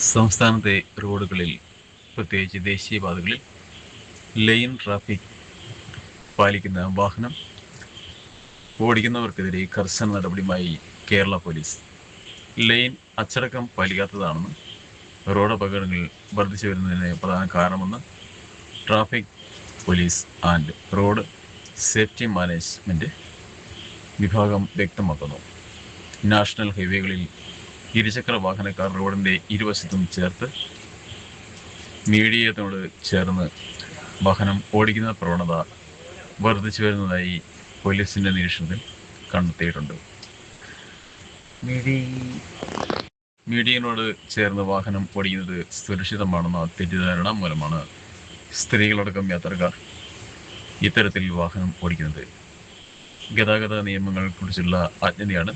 സംസ്ഥാനത്തെ റോഡുകളിൽ, പ്രത്യേകിച്ച് ദേശീയപാതകളിൽ ലൈൻ ട്രാഫിക് പാലിക്കുന്ന വാഹനം ഓടിക്കുന്നവർക്കെതിരെ കർശന നടപടിയുമായി കേരള പോലീസ്. ലൈൻ അച്ചടക്കം പാലിക്കാത്തതാണെന്ന് റോഡ് അപകടങ്ങൾ വർദ്ധിച്ചു വരുന്നതിന് പ്രധാന കാരണമെന്ന് traffic police and road safety management വിഭാഗം വ്യക്തമാക്കുന്നു. നാഷണൽ ഹൈവേകളിൽ ഇരുചക്ര വാഹനക്കാർ റോഡിൻ്റെ ഇരുവശത്തും ചേർത്ത് മീഡിയത്തിനോട് ചേർന്ന് വാഹനം ഓടിക്കുന്ന പ്രവണത വർദ്ധിച്ചു വരുന്നതായി പോലീസിൻ്റെ നിരീക്ഷണത്തിൽ കണ്ടെത്തിയിട്ടുണ്ട്. മീഡിയനോട് ചേർന്ന് വാഹനം ഓടിക്കുന്നത് സുരക്ഷിതമാണെന്ന തെറ്റിദ്ധാരണ മൂലമാണ് സ്ത്രീകളടക്കം യാത്രക്കാർ ഇത്തരത്തിൽ വാഹനം ഓടിക്കുന്നത്. ഗതാഗത നിയമങ്ങളെക്കുറിച്ചുള്ള അജ്ഞതയാണ്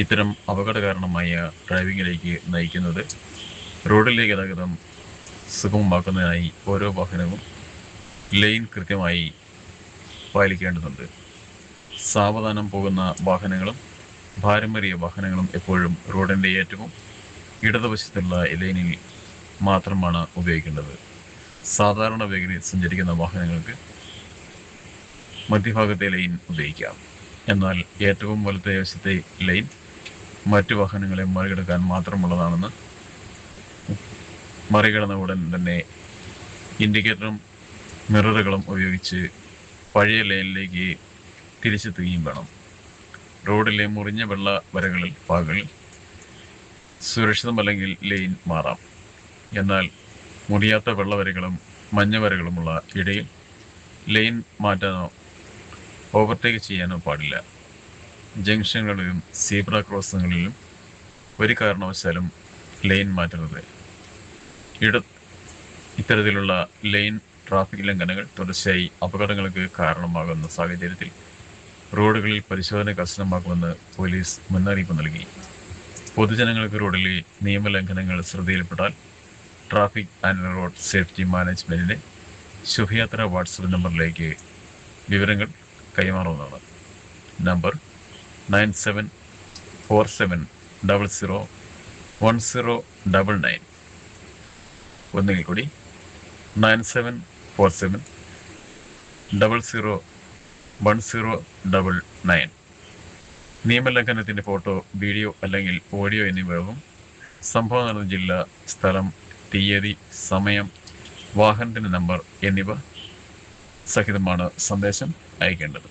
ഇത്തരം അപകടകാരണമായ ഡ്രൈവിങ്ങിലേക്ക് നയിക്കുന്നത്. റോഡിലെ ഗതാഗതം സുഗമമാക്കുന്നതിനായി ഓരോ വാഹനവും ലൈൻ കൃത്യമായി പാലിക്കേണ്ടതുണ്ട്. സാവധാനം പോകുന്ന വാഹനങ്ങളും ഭാരമേറിയ വാഹനങ്ങളും എപ്പോഴും റോഡിൻ്റെ ഏറ്റവും ഇടതുവശത്തുള്ള ലൈനിൽ മാത്രമാണ് ഉപയോഗിക്കേണ്ടത്. സാധാരണ വേഗതയിൽ സഞ്ചരിക്കുന്ന വാഹനങ്ങൾക്ക് മധ്യഭാഗത്തെ ലൈൻ ഉപയോഗിക്കാം. എന്നാൽ ഏറ്റവും വലത്തെ വശത്തെ ലൈൻ മറ്റു വാഹനങ്ങളെ മറികടക്കാൻ മാത്രമുള്ളതാണെന്ന് മറികടന്ന ഉടൻ തന്നെ ഇൻഡിക്കേറ്ററും മിററുകളും ഉപയോഗിച്ച് പഴയ ലൈനിലേക്ക് തിരിച്ചെത്തുകയും വേണം. റോഡിലെ മുറിഞ്ഞ വെള്ള പാകകളിൽ സുരക്ഷിതമല്ലെങ്കിൽ ലൈൻ മാറാം. എന്നാൽ മുറിയാത്ത വെള്ളവരകളും മഞ്ഞ വരകളുമുള്ള ഇടയിൽ ലൈൻ മാറ്റാനോ ഓവർടേക്ക് ചെയ്യാനോ പാടില്ല. ജംഗ്ഷനുകളിലും സീബ്ര ക്രോസിങ്ങുകളിലും ഒരു കാരണവശാലും ലൈൻ മാറ്റരുത്. ഇത്തരത്തിലുള്ള ലൈൻ ട്രാഫിക് ലംഘനങ്ങൾ തുടർച്ചയായി അപകടങ്ങൾക്ക് കാരണമാകുന്ന സാഹചര്യത്തിൽ റോഡുകളിൽ പരിശോധന കർശനമാക്കുമെന്ന് പോലീസ് മുന്നറിയിപ്പ് നൽകി. പൊതുജനങ്ങൾക്ക് റോഡിലെ നിയമലംഘനങ്ങൾ ശ്രദ്ധയിൽപ്പെട്ടാൽ ട്രാഫിക് ആൻഡ് റോഡ് സേഫ്റ്റി മാനേജ്മെൻറ്റിൻ്റെ ശുഭയാത്ര വാട്സപ്പ് നമ്പറിലേക്ക് വിവരങ്ങൾ കൈമാറുന്നതാണ്. നമ്പർ 9747001099. ഒന്നുകിൽ കൂടി 9747001099. നിയമലംഘനത്തിൻ്റെ ഫോട്ടോ, വീഡിയോ അല്ലെങ്കിൽ ഓഡിയോ എന്നിവയും സംഭവം നടന്ന ജില്ല, സ്ഥലം, തീയതി, സമയം, വാഹനത്തിൻ്റെ നമ്പർ എന്നിവ സഹിതമാണ് സന്ദേശം അയക്കേണ്ടത്.